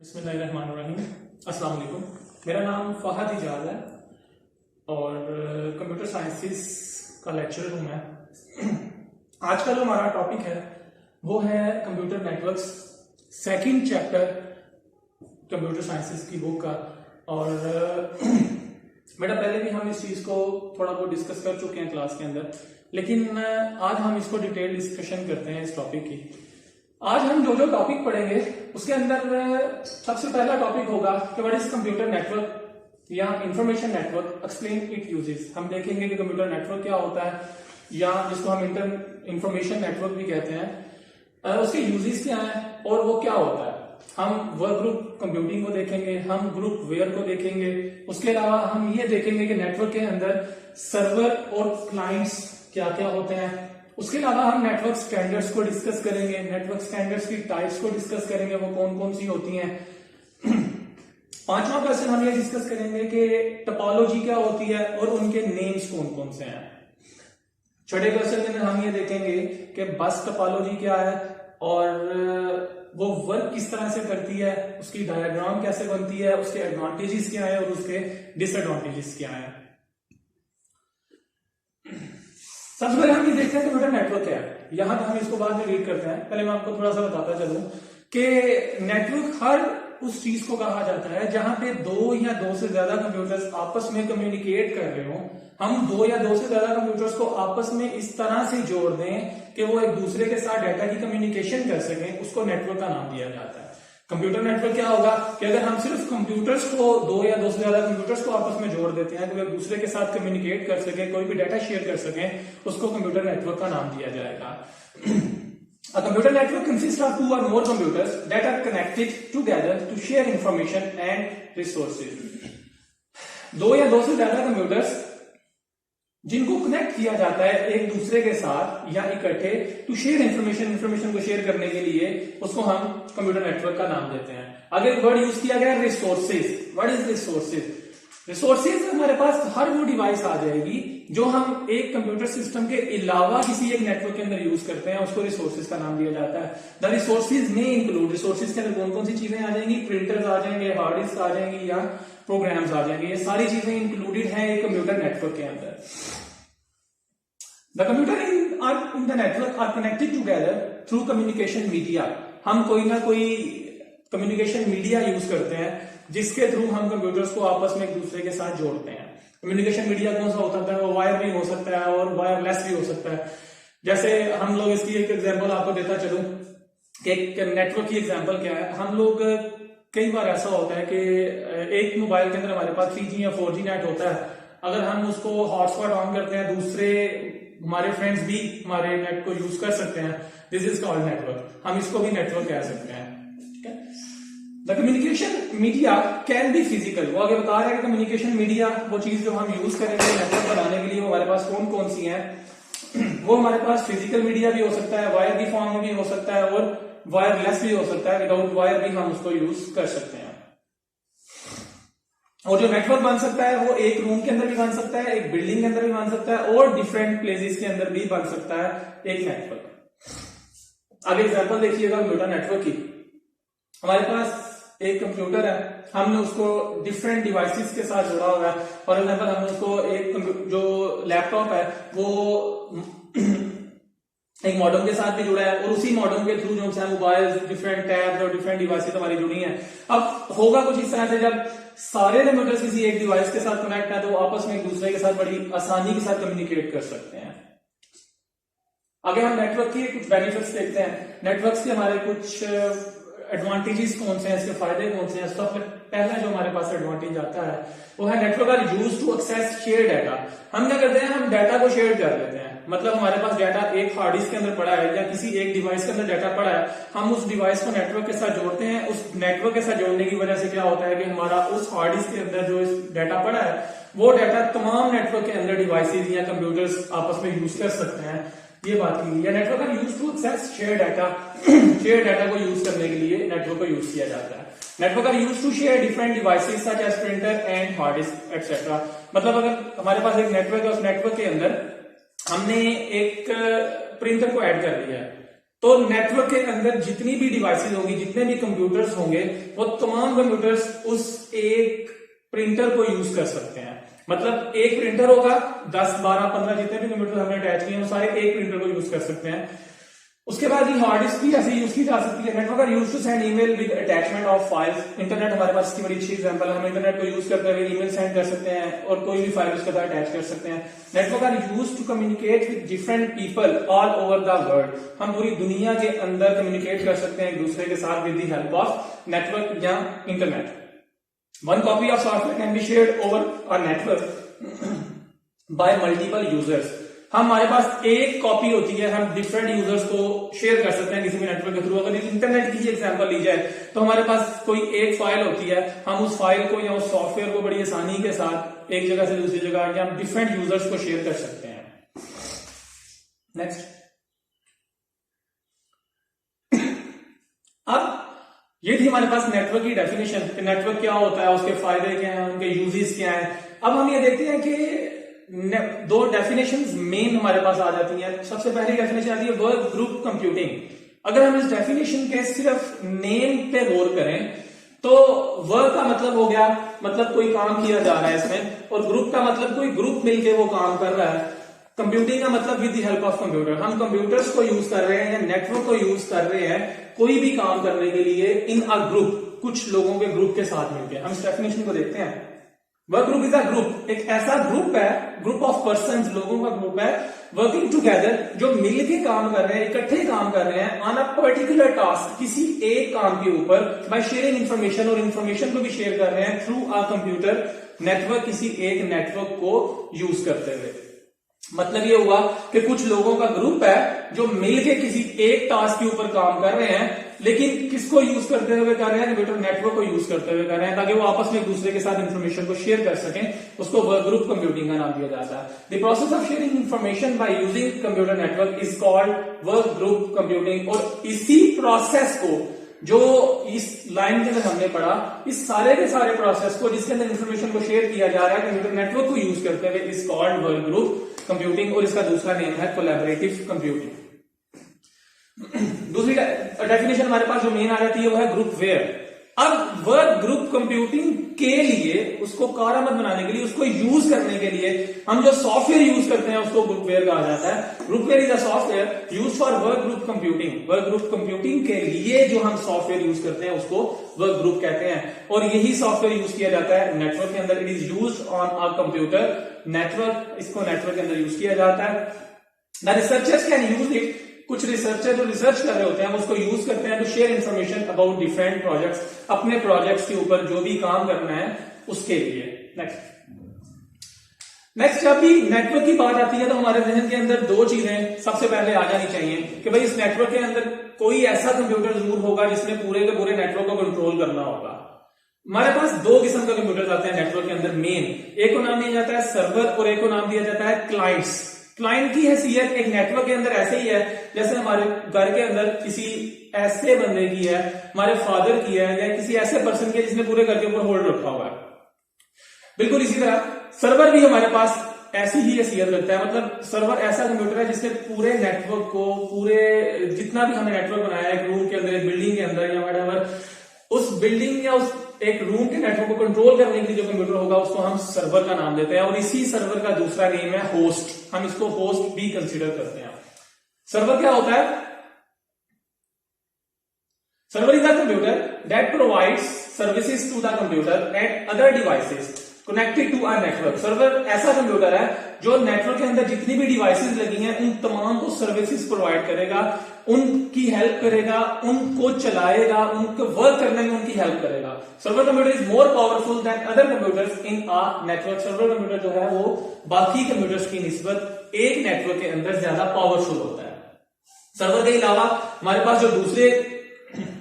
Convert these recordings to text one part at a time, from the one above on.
बिस्मिल्लाहिर्रहमानिर्रहीम। अस्सलाम वालेकुम। मेरा नाम फहद इजाज है और कंप्यूटर साइंसेस का लेक्चरर हूं मैं। आज का जो हमारा टॉपिक है वो है computer networks, second chapter computer sciences की बुक का। और बेटा पहले भी हम इस चीज को थोड़ा बहुत डिस्कस कर चुके हैं क्लास के अंदर, लेकिन आज हम इसको डिटेल डिस्कशन करते हैं इस टॉपिक की। आज हम जो टॉपिक पढ़ेंगे उसके अंदर सबसे पहला टॉपिक होगा कि व्हाट इज कंप्यूटर नेटवर्क या information network, explain it uses. हम देखेंगे कि कंप्यूटर नेटवर्क क्या होता है या जिसको हम इंफॉर्मेशन नेटवर्क भी कहते हैं, उसके यूजेस क्या हैं और वो क्या होता है। हम वर्क ग्रुप कंप्यूटिंग को देखेंगे, हम ग्रुप वेयर को देखेंगे। उसके अलावा हम ये देखेंगे कि नेटवर्क के अंदर सर्वर और क्लाइंट्स क्या क्या होते हैं। उसके अलावा हम नेटवर्क स्टैंडर्ड्स को डिस्कस करेंगे, नेटवर्क स्टैंडर्ड्स की टाइप्स को डिस्कस करेंगे, वो कौन कौन सी होती हैं। पांचवा क्वेश्चन हम ये डिस्कस करेंगे कि टोपोलॉजी क्या होती है और उनके नेम्स कौन कौन से हैं। छठे क्वेश्चन के अंदर हम ये देखेंगे कि बस टोपोलॉजी क्या है और वो वर्क किस तरह से करती है, उसकी डायग्राम कैसे बनती है, उसके एडवांटेजेस क्या है और उसके डिसएडवांटेजेस क्या है। सबसे पहले हम ये देखते हैं कंप्यूटर नेटवर्क क्या है। यहां तक हम इसको बाद में रीड करते हैं, पहले मैं आपको थोड़ा सा बताता चलूं कि नेटवर्क हर उस चीज को कहा जाता है जहां पे दो या दो से ज्यादा कंप्यूटर्स आपस में कम्युनिकेट कर रहे हो। हम दो या दो से ज्यादा कंप्यूटर्स को आपस में इस तरह से जोड़ दें कि वो एक दूसरे के साथ डाटा की कम्युनिकेशन कर सकें, उसको नेटवर्क का नाम दिया जाता है। कंप्यूटर नेटवर्क क्या होगा कि अगर हम सिर्फ कंप्यूटर्स को, दो या दो से ज्यादा कंप्यूटर्स को आपस में जोड़ देते हैं तो एक दूसरे के साथ कम्युनिकेट कर सके, कोई भी डाटा शेयर कर सके, उसको कंप्यूटर नेटवर्क का नाम दिया जाएगा। A computer network consists of two or more computers that are connected together to share information and resources. दो या दो से ज्यादा कंप्यूटर्स जिनको कनेक्ट किया जाता है एक दूसरे के साथ या इकट्ठे टू शेयर इंफॉर्मेशन को शेयर करने के लिए, उसको हम कंप्यूटर नेटवर्क का नाम देते हैं। आगे एक वर्ड यूज किया गया है resources. What is resources? Resources हमारे पास हर वो डिवाइस आ जाएगी जो हम एक कंप्यूटर सिस्टम के अलावा किसी एक नेटवर्क के अंदर यूज करते हैं, उसको रिसोर्सेज का नाम दिया जाता है। द रिसोर्सेज में इंक्लूड, रिसोर्सेज के अंदर कौन कौन सी चीजें आ जाएंगी, प्रिंटर्स आ जाएंगे, हार्ड डिस्क आ जाएंगी या प्रोग्राम्स आ जाएंगे। ये सारी चीजें इंक्लूडेड हैं एक कंप्यूटर नेटवर्क के अंदर। The computer in the network are connected together through communication media. हम कोई ना कोई कम्युनिकेशन मीडिया यूज करते हैं जिसके थ्रू हम कंप्यूटर्स को आपस में एक दूसरे के साथ जोड़ते हैं। कम्युनिकेशन मीडिया कौन सा हो सकता है? वो वायर भी हो सकता है और वायरलेस भी हो सकता है। जैसे हम लोग इसकी एक एग्जांपल आपको देता चलूं कि नेटवर्क की एग्जांपल क्या है। हम लोग कई बार ऐसा होता है कि एक मोबाइल के अंदर हमारे पास 3G या 4G नेट होता है। अगर हम उसको हॉटस्पॉट ऑन करते हैं, दूसरे हमारे फ्रेंड्स भी हमारे नेट को यूज कर सकते हैं। This is called network. हम इसको भी नेटवर्क कह सकते हैं। The communication media can be physical. वो आगे बता रहा है कि कम्युनिकेशन मीडिया, वो चीज जो हम यूज करेंगे नेटवर्क बनाने के लिए, वो हमारे पास कौन कौन सी हैं। वो हमारे पास फिजिकल मीडिया भी हो सकता है, वायर की फॉर्म में भी हो सकता है और वायरलेस भी हो सकता है। विदाउट वायर भी हम उसको यूज कर सकते हैं। और जो नेटवर्क बन सकता है वो एक रूम के अंदर भी बन सकता है, एक बिल्डिंग के अंदर भी बन सकता है और डिफरेंट प्लेसेस के अंदर भी बन सकता है एक नेटवर्क। आगे एग्जांपल देखिएगा कंप्यूटर नेटवर्क की। हमारे पास एक कंप्यूटर है, हमने उसको डिफरेंट डिवाइसेस के साथ जोड़ा हुआ है। फॉर एग्जांपल हमने उसको एक जो लैपटॉप है वो एक मॉडेम के साथ भी जुड़ा है और उसी मॉडेम के थ्रू जो है मोबाइल, डिफरेंट टैब्स और डिफरेंट डिवाइसेस हमारी जुड़ी हैं। अब होगा कुछ इस तरह से, जब सारे कंप्यूटर्स किसी एक डिवाइस के साथ कनेक्ट है तो आपस में एक दूसरे के साथ बड़ी आसानी के साथ कम्युनिकेट कर सकते हैं। आगे हम नेटवर्क की कुछ बेनिफिट्स देखते हैं। नेटवर्क के हमारे कुछ एडवांटेजेस कौन से हैं, इसके फायदे कौन से हैं। सबसे पहला जो हमारे पास एडवांटेज आता है वो है network are used to access share data. हम क्या करते हैं, हम डाटा को शेयर कर लेते हैं। मतलब हमारे पास डाटा एक हार्ड डिस्क के अंदर पड़ा है या किसी एक डिवाइस के अंदर डाटा पड़ा है, हम उस डिवाइस को नेटवर्क के साथ जोड़ते हैं। उस नेटवर्क के साथ जोड़ने की वजह से क्या होता है कि हमारा उस हार्ड डिस्क के अंदर जो डाटा पड़ा है वो डाटा तमाम नेटवर्क के अंदर डिवाइसेज या कंप्यूटर्स आपस में यूज कर सकते हैं। ये बात की या network are used to access share data. Share data को यूज करने के लिए नेटवर्क को यूज किया जाता है। Network are used to share different devices such as printer and hard disk etcetera. मतलब अगर हमारे पास एक नेटवर्क है, उस नेटवर्क के अंदर हमने एक प्रिंटर को ऐड कर दिया है तो नेटवर्क के अंदर जितनी भी डिवाइसेस होंगी, जितने भी कंप्यूटर्स होंगे, वो तमाम कंप्यूटर्स उस एक प्रिंटर को यूज कर सकते हैं। मतलब एक प्रिंटर होगा, 10, 12, 15 जितने भी कंप्यूटर हमने अटैच किए हैं वो सारे एक प्रिंटर को यूज कर सकते हैं। उसके बाद ये हार्ड डिस्क भी ऐसे यूज की जा सकती है। Network are used to send email with attachment of files. Internet हमारे पास इसकी बड़ी अच्छी एग्जांपल है। हम इंटरनेट को यूज करते हुए ईमेल सेंड कर सकते हैं और कोई भी फाइल उसके साथ अटैच कर सकते हैं। Network are used to communicate with different people all over the world. हम पूरी दुनिया के अंदर कम्युनिकेट कर सकते हैं एक दूसरे के साथ with the help of network या internet. One copy of software can be shared over a network by multiple users. हमारे पास एक कॉपी होती है, हम डिफरेंट यूजर्स को शेयर कर सकते हैं किसी भी नेटवर्क के थ्रू। अगर इंटरनेट की एग्जांपल ली जाए तो हमारे पास कोई एक फाइल होती है, हम उस फाइल को या उस सॉफ्टवेयर को बड़ी आसानी के साथ एक जगह से दूसरी जगह या डिफरेंट यूजर्स को शेयर कर सकते हैं। नेक्स्ट, अब ये थी हमारे पास नेटवर्क की डेफिनेशन कि नेटवर्क क्या होता है, उसके फायदे क्या हैं, उनके यूजेस क्या हैं। अब हम ये देखते हैं कि दो डेफिनेशंस मेन हमारे पास आ जाती हैं। सबसे पहली डेफिनेशन आती है वर्क ग्रुप कंप्यूटिंग। अगर हम इस डेफिनेशन के सिर्फ नेम पे गौर करें तो वर्क का मतलब हो गया, मतलब कोई काम किया जा रहा है इसमें, और ग्रुप का मतलब कोई ग्रुप मिलके वो काम कर रहा है। कंप्यूटिंग का मतलब with the help of computer. हम कंप्यूटर्स को यूज कर रहे हैं या नेटवर्क को यूज कर रहे हैं कोई भी काम करने के लिए इन अ ग्रुप, कुछ लोगों के ग्रुप के साथ मिलकर। हम इस डेफिनेशन को देखते हैं। Work group is a group, एक ऐसा ग्रुप है, ग्रुप ऑफ पर्संस, लोगों का ग्रुप है, वर्किंग टुगेदर, जो मिलके काम कर रहे हैं, इकट्ठे काम कर रहे हैं ऑन अ पर्टिकुलर टास्क, किसी एक काम के ऊपर, बाय शेयरिंग इंफॉर्मेशन, और इंफॉर्मेशन को भी शेयर कर रहे हैं थ्रू अ कंप्यूटर नेटवर्क, किसी एक नेटवर्क को यूज करते हुए। मतलब ये हुआ कि कुछ लोगों का ग्रुप है जो मिलके किसी एक टास्क के ऊपर काम कर रहे हैं, लेकिन किसको यूज करते हुए कर रहे हैं? कंप्यूटर नेटवर्क को यूज करते हुए कर रहे हैं, ताकि वो आपस में एक दूसरे के साथ इंफॉर्मेशन को शेयर कर सकें। उसको वर्क ग्रुप कंप्यूटिंग का नाम दिया जाता है। The process of sharing information by using computer network is called work group computing. और इसी प्रोसेस को, जो इस लाइन के अंदर हमने पढ़ा, इस सारे के सारे प्रोसेस को जिसके अंदर इंफॉर्मेशन को शेयर किया जा रहा है कंप्यूटर नेटवर्क को यूज करते हुए, is called work group computing, और इसका दूसरा नेम है कोलैबोरेटिव कंप्यूटिंग। दूसरी डेफिनेशन हमारे पास जो मेन आ जाती है वो है ग्रुप वेयर। अब वर्क ग्रुप कंप्यूटिंग के लिए, उसको कारगर बनाने के लिए, उसको यूज करने के लिए हम जो सॉफ्टवेयर यूज करते हैं उसको ग्रुपवेयर कहा जाता है। Groupware is a software use for work group computing. Work group computing के लिए जो हम सॉफ्टवेयर यूज करते हैं उसको वर्क ग्रुप कहते हैं, और यही सॉफ्टवेयर यूज किया जाता है नेटवर्क के अंदर। It is use on a computer network, इसको नेटवर्क के अंदर यूज किया जाता है। The researchers can use it. कुछ रिसर्चर जो रिसर्च कर रहे होते हैं उसको यूज करते हैं to share information about different projects, अपने प्रोजेक्ट्स के ऊपर जो भी काम करना है उसके लिए। नेक्स्ट, जब भी नेटवर्क की बात आती है तो हमारे जहन के अंदर दो चीजें सबसे पहले आ जानी चाहिए कि भाई इस नेटवर्क के अंदर कोई ऐसा कंप्यूटर जरूर होगा जिसने पूरे के पूरे नेटवर्क को कंट्रोल करना होगा। हमारे पास दो किस्म के कंप्यूटर आते हैं नेटवर्क के अंदर मेन। एक को नाम दिया जाता है सर्वर और एक को नाम दिया जाता है क्लाइंट्स। क्लाइंट की हैसियत एक नेटवर्क के अंदर ऐसे ही है जैसे हमारे घर के अंदर किसी ऐसे बंदे की है, हमारे फादर की है, या किसी ऐसे पर्सन की है जिसने पूरे घर के ऊपर होल्ड रखा हुआ है। बिल्कुल इसी तरह सर्वर भी हमारे पास ऐसी ही हैसियत रखता है। मतलब सर्वर ऐसा कंप्यूटर है जिसने पूरे नेटवर्क को, पूरे जितना भी हमने नेटवर्क बनाया है, एक रूम के अंदर, एक बिल्डिंग के अंदर या व्हाटएवर, उस बिल्डिंग या उस एक रूम के नेटवर्क को कंट्रोल करने के लिए जो कंप्यूटर होगा उसको हम सर्वर का नाम देते हैं। और इसी सर्वर का दूसरा नेम है होस्ट। हम इसको होस्ट भी कंसीडर करते हैं। सर्वर क्या होता है? Server is a computer that provides services to the computer and other devices connected to our network. Server ऐसा कंप्यूटर है जो नेटवर्क के अंदर जितनी भी डिवाइसेस लगी हैं उन तमाम को सर्विसेज प्रोवाइड करेगा, उनकी हेल्प करेगा, उनको चलाएगा, उनको वर्क करने में उनकी हेल्प करेगा। Server computer is more powerful than other computers in a network. Server computer जो है वो बाकी कंप्यूटर्स की निस्बत एक नेटवर्क के अंदर ज्यादा पावरफुल होता है। सर्वर के अलावा हमारे पास जो दूसरे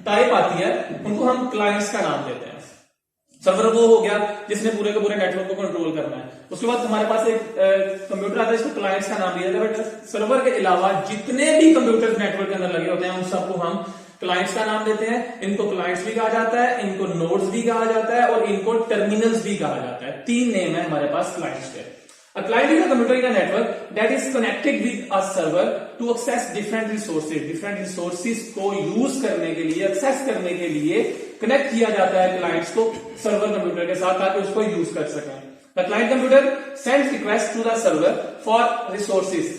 टाइप आती है उनको हम क्लाइंट्स का नाम देते हैं। सर्वर वो हो गया जिसने पूरे के पूरे नेटवर्क को कंट्रोल करना है। उसके बाद हमारे पास एक कंप्यूटर आता है जिसको क्लाइंट्स का नाम दिया जाता है। बट सर्वर के अलावा जितने भी कंप्यूटर्स नेटवर्क के अंदर लगे होते हैं उन सबको हम क्लाइंट्स का नाम देते हैं। इनको क्लाइंट्स भी कहा जाता है, इनको नोड्स भी कहा जाता है और इनको टर्मिनल्स भी कहा जाता है। तीन नेम है हमारे पास क्लाइंट्स के। A client is a computer in a network that is connected with a server to access different resources. Different resources को यूज करने के लिए, एक्सेस करने के लिए कनेक्ट किया जाता है क्लाइंट्स को सर्वर कंप्यूटर के साथ ताकि उसको यूज कर सकें. The client computer sends request to the server for resources.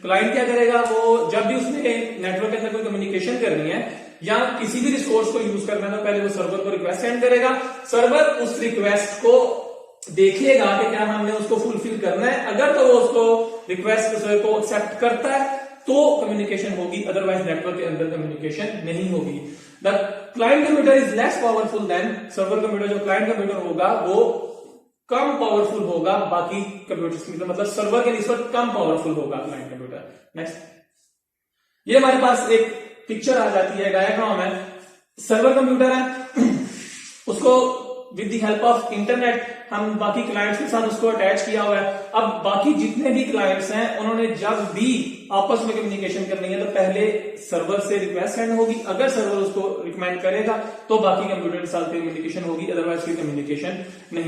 Client क्या करेगा, वो जब भी उसने नेटवर्क के अंदर कोई कम्युनिकेशन करनी है या किसी भी रिसोर्स को यूज करना है तो पहले वो सर्वर को रिक्वेस्ट सेंड करेगा. सर्वर उस रिक्वेस्ट को देखेगा कि क्या हमने उसको फुलफिल करना है. अगर तो वो उसको रिक्वेस्ट को एक्सेप्ट करता है तो कम्युनिकेशन होगी, अदरवाइज नेटवर्क के अंदर कम्युनिकेशन नहीं होगी. The client computer is less powerful than server computer. जो क्लाइंट कंप्यूटर होगा वो कम पावरफुल होगा बाकी कंप्यूटर्स की, मतलब सर्वर के निस्बत कम पावरफुल होगा क्लाइंट कंप्यूटर. नेक्स्ट, ये हमारे पास एक पिक्चर आ जाती है, डायग्राम है. सर्वर कंप्यूटर है, उसको with the help of internet हम बाकी क्लाइंट्स के साथ उसको अटैच किया हुआ है. अब बाकी जितने भी क्लाइंट्स हैं उन्होंने जब भी आपस में कम्युनिकेशन करनी है तो पहले सर्वर से रिक्वेस्ट सेंड होगी. अगर सर्वर उसको रिकमेंड करेगा तो बाकी कंप्यूटर के साथ कम्युनिकेशन होगी, अदरवाइज कोई कम्युनिकेशन नहीं.